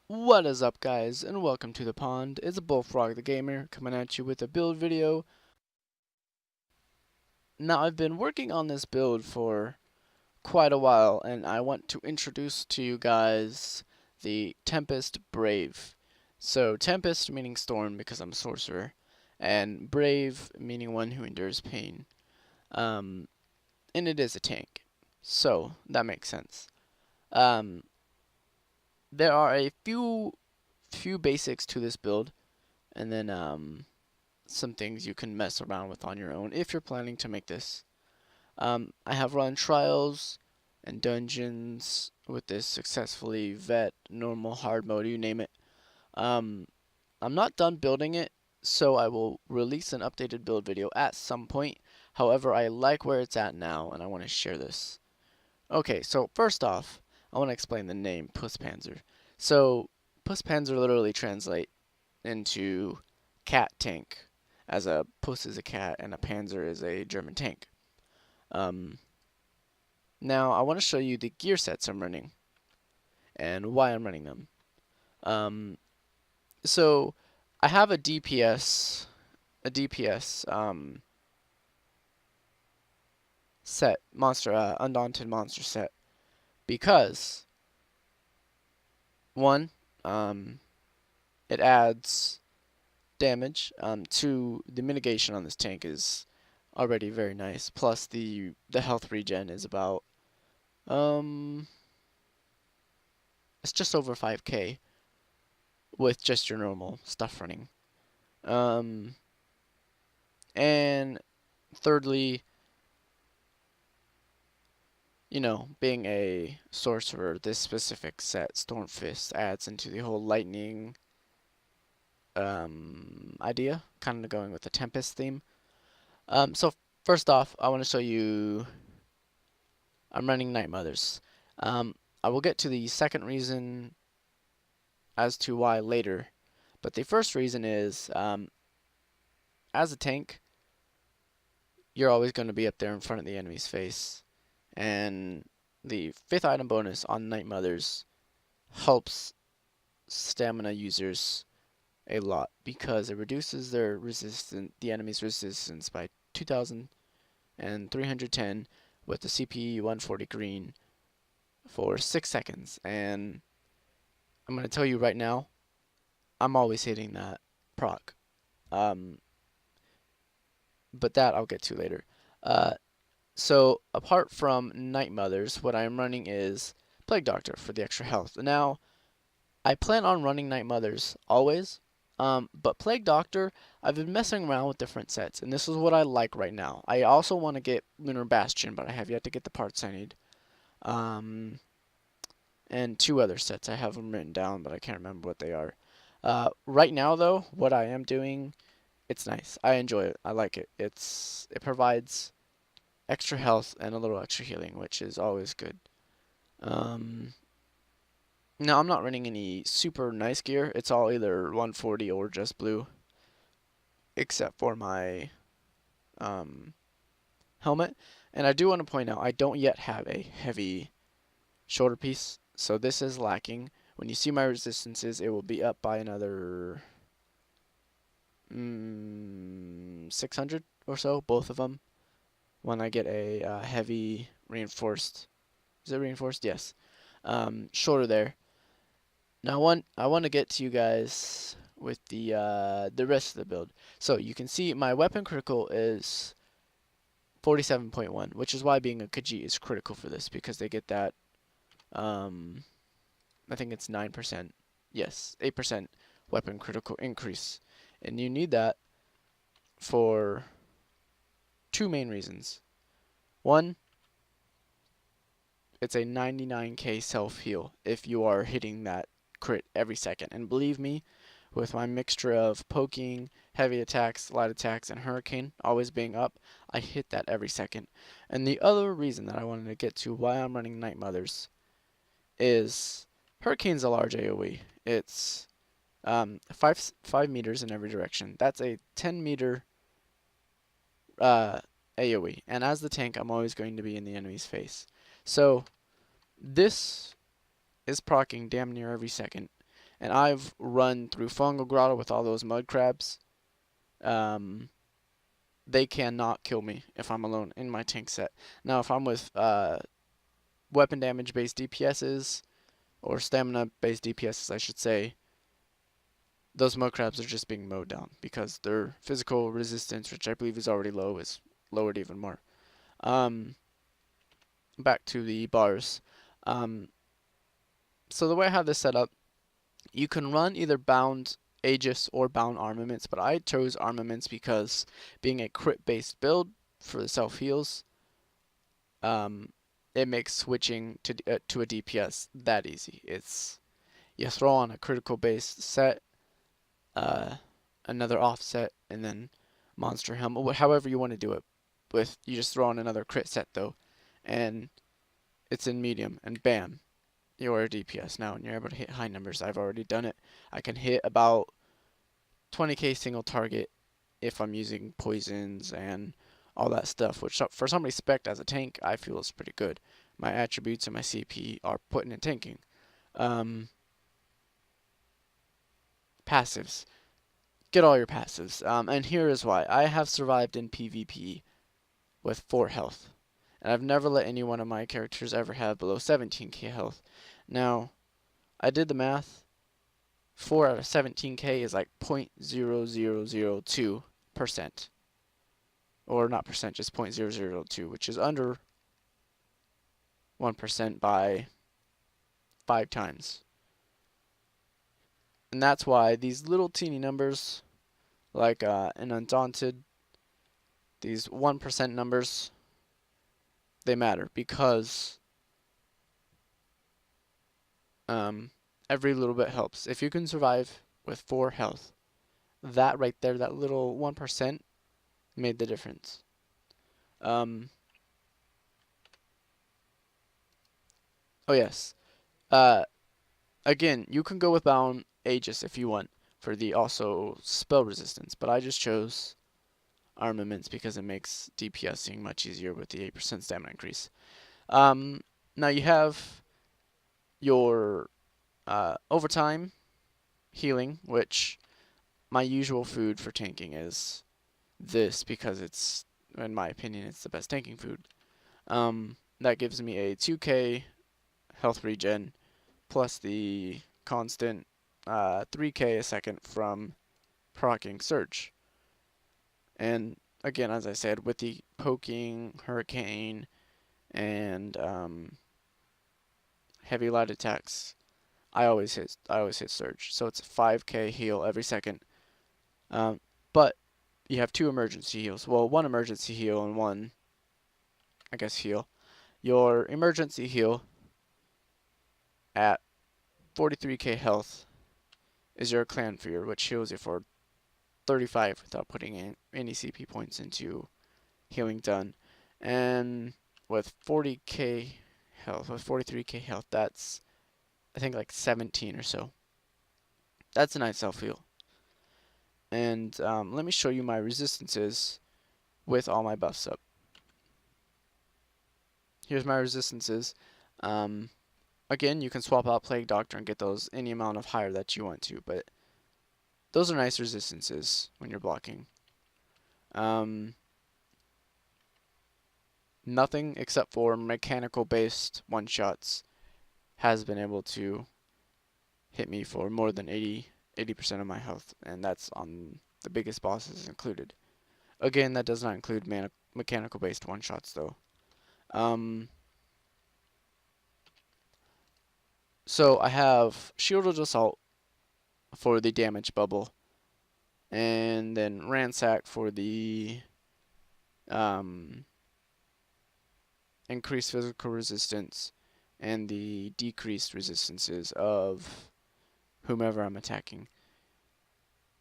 What is up, guys, and welcome to the pond. It's Bullfrog the Gamer coming at you with a build video. Now, I've been working on this build for quite a while, and I want to introduce to you guys the Tempest Brave. So, Tempest meaning storm because I'm a sorcerer, and Brave meaning one who endures pain. Um, and it is a tank, so that makes sense. Um, there are a few basics to this build, and then some things you can mess around with on your own if you're planning to make this. I have run trials and dungeons with this successfully, vet, normal, hard mode, you name it. Um, I'm not done building it, so I will release an updated build video at some point. However, I like where it's at now, and I want to share this. Okay, so first off, I want to explain the name Puss Panzer. So, Puss Panzer literally translate into cat tank, as a Puss is a cat and a Panzer is a German tank. Um, Now, I want to show you the gear sets I'm running and why I'm running them. Um, so, I have a DPS set, Undaunted monster set, because one, it adds damage. Two, the mitigation on this tank is already very nice. Plus, the health regen is about it's just over 5k with just your normal stuff running. Um, and thirdly, being a sorcerer, this specific set, Stormfist, adds into the whole lightning idea, kind of going with the Tempest theme. So first off, I want to show you I'm running Night Mothers. I will get to the second reason as to why later, but the first reason is as a tank, you're always going to be up there in front of the enemy's face, and the 5th item bonus on Night Mothers helps stamina users a lot because it reduces the enemy's resistance by 2,310 with the CP 140 green for 6 seconds. And I'm going to tell you right now, I'm always hitting that proc. But that I'll get to later. So apart from Night Mothers, what I'm running is Plague Doctor for the extra health. Now, I plan on running Night Mothers always, but Plague Doctor, I've been messing around with different sets, and this is what I like right now. I also want to get Lunar Bastion, but I have yet to get the parts I need. And 2 other sets. I have them written down, but I can't remember what they are. Right now, though, what I am doing, it's nice. I enjoy it. I like it. It provides extra health and a little extra healing, which is always good. Now, I'm not running any super nice gear. It's all either 140 or just blue, except for my helmet. And I do want to point out, I don't yet have a heavy shoulder piece, so this is lacking. When you see my resistances, it will be up by another 600 or so, both of them, when I get a heavy reinforced. Is it reinforced? Yes. Shoulder there. Now, I want to get to you guys with the rest of the build. So you can see my weapon critical is 47.1, which is why being a Khajiit is critical for this, because they get that. I think it's 9%. Yes, 8% weapon critical increase, and you need that for 2 main reasons. One, it's a 99k self heal if you are hitting that crit every second, and believe me, with my mixture of poking, heavy attacks, light attacks, and hurricane always being up, I hit that every second. And the other reason that I wanted to get to why I'm running Night Mothers is hurricane's a large AoE. It's 5 meters in every direction. That's a 10-meter AoE, and as the tank, I'm always going to be in the enemy's face. So this is proccing damn near every second, and I've run through Fungal Grotto with all those mud crabs. They cannot kill me if I'm alone in my tank set. Now, if I'm with weapon damage based DPSs, or stamina based DPSs, I should say, those mud crabs are just being mowed down because their physical resistance, which I believe is already low, is lowered even more. Back to the bars. So the way I have this set up, you can run either bound Aegis or bound armaments, but I chose armaments because being a crit based build for the self heals, it makes switching to a DPS that easy. It's you throw on a critical based set, another offset, and then monster helmet. However you want to do it. With you just throw on another crit set though, and it's in medium, and bam, you're a DPS now, and you're able to hit high numbers. I've already done it. I can hit about 20k single target if I'm using poisons and all that stuff, which for somebody spec'd as a tank, I feel is pretty good. My attributes and my CP are putting in tanking. Passives. Get all your passives. And here is why. I have survived in PvP with 4 health. And I've never let any one of my characters ever have below 17k health. Now, I did the math. 4 out of 17k is like 0.0002%. Or not percent, just 0.002, which is under 1% by 5 times. And that's why these little teeny numbers, like an Undaunted, these 1% numbers, they matter because every little bit helps. If you can survive with 4 health, that right there, that little 1% made the difference. Oh yes. Again, you can go with bound Aegis if you want for the also spell resistance, but I just chose armaments because it makes DPSing much easier with the 8% stamina increase. Now you have your overtime healing, which my usual food for tanking is this because it's, in my opinion, it's the best tanking food. That gives me a 2k health regen plus the constant 3k a second from proccing Surge. And again, as I said, with the poking, hurricane, and heavy light attacks, I always hit Surge. So it's a 5k heal every second. But you have 2 emergency heals. Well, 1 emergency heal and 1, I guess, heal. Your emergency heal at 43k health is your Clan Fear, which heals you for 35 without putting in any CP points into healing done. And with 40k health, with 43k health, that's, I think, like 17 or so. That's a nice self heal. And let me show you my resistances with all my buffs up. Here's my resistances. Again, you can swap out Plague Doctor and get those any amount of higher that you want to, but those are nice resistances when you're blocking. Nothing except for mechanical based one-shots has been able to hit me for more than 80% of my health, and that's on the biggest bosses included. Again, that does not include mechanical based one-shots though. So I have Shielded Assault for the damage bubble, and then Ransack for the increased physical resistance and the decreased resistances of whomever I'm attacking.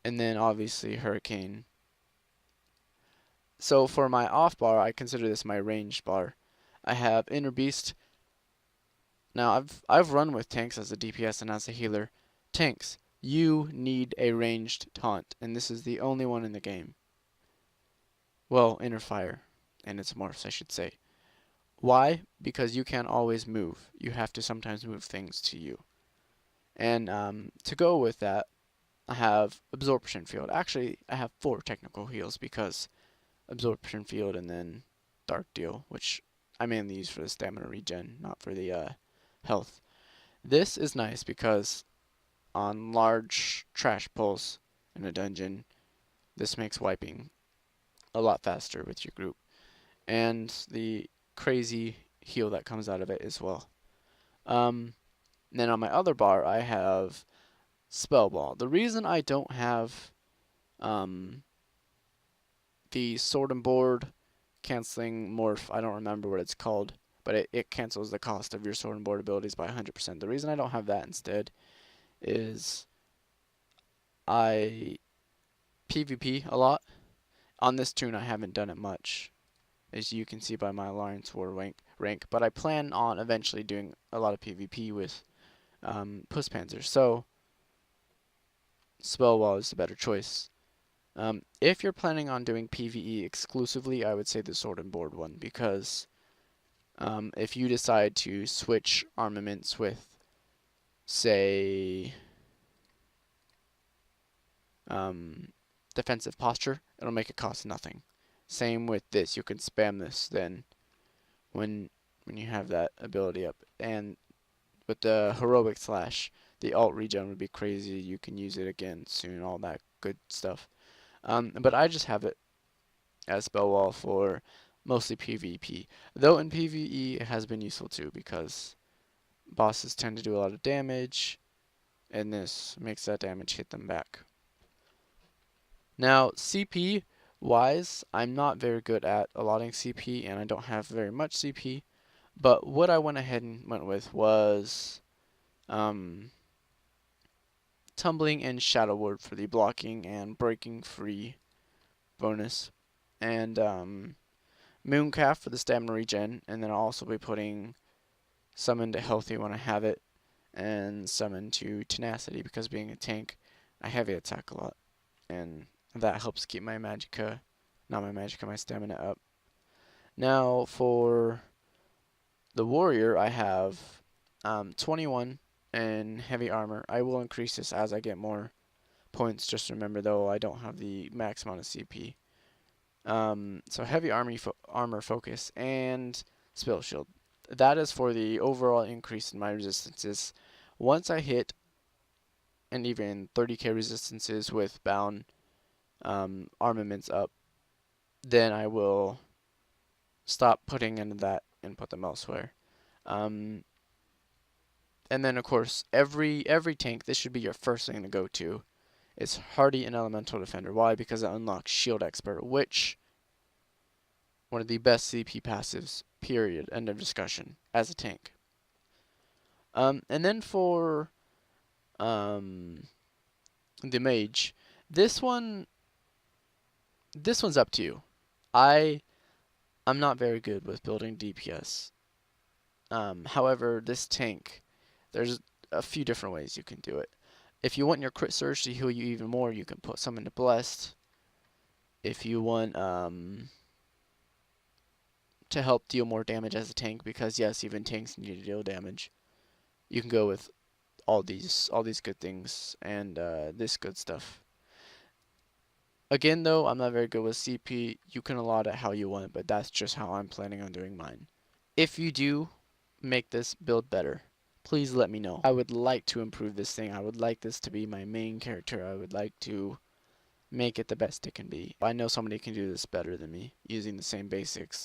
And then obviously Hurricane. So for my off bar, I consider this my ranged bar. I have Inner Beast. Now I've run with tanks as a DPS and as a healer. Tanks, you need a ranged taunt, and this is the only one in the game. Well, Inner Fire and its morphs, I should say. Why? Because you can't always move. You have to sometimes move things to you. And to go with that, I have Absorption Field. Actually, I have 4 technical heals because Absorption Field and then Dark Deal, which I mainly use for the stamina regen, not for the health. This is nice because on large trash pulls in a dungeon, this makes wiping a lot faster with your group. And the crazy heal that comes out of it as well. Then on my other bar, I have Spell Ball. The reason I don't have the Sword and Board canceling morph, I don't remember what it's called, but it cancels the cost of your Sword and Board abilities by 100%. The reason I don't have that instead is I PvP a lot. On this toon, I haven't done it much, as you can see by my Alliance War rank, but I plan on eventually doing a lot of PvP with Puss Panzer, so Spell Wall is the better choice. If you're planning on doing PvE exclusively, I would say the Sword and Board one, because if you decide to switch armaments with, say, defensive posture, it'll make it cost nothing. Same with this, you can spam this then when you have that ability up. And with the heroic slash, the alt regen would be crazy. You can use it again soon, all that good stuff. But I just have it as spell wall for mostly PvP. Though in PvE it has been useful too because bosses tend to do a lot of damage, and this makes that damage hit them back. Now CP wise, I'm not very good at allotting CP, and I don't have very much CP. But what I went ahead and went with was Tumbling and Shadow Ward for the blocking and breaking free bonus, and Mooncalf for the stamina regen, and then I'll also be putting Summon to Healthy when I have it, and Summon to Tenacity because being a tank, I heavy attack a lot, and that helps keep my Magicka, not my Magicka, my stamina up. Now for the Warrior, I have 21 in heavy armor. I will increase this as I get more points. Just remember though, I don't have the max amount of CP. So heavy armor focus and spell shield. That is for the overall increase in my resistances. Once I hit and even 30k resistances with bound armaments up, then I will stop putting into that and put them elsewhere. And then of course every tank, this should be your first thing to go to. It's Hardy and Elemental Defender. Why? Because it unlocks Shield Expert, which one of the best CP passives. Period. End of discussion. As a tank. And then for the mage, this one's up to you. I'm not very good with building DPS. However, this tank, there's a few different ways you can do it. If you want your crit surge to heal you even more, you can put some into blessed. If you want to help deal more damage as a tank, because yes, even tanks need to deal damage, you can go with all these good things and this good stuff. Again though, I'm not very good with CP. You can allot it how you want, but that's just how I'm planning on doing mine. If you do make this build better, please let me know. I would like to improve this thing. I would like this to be my main character. I would like to make it the best it can be. I know somebody can do this better than me using the same basics.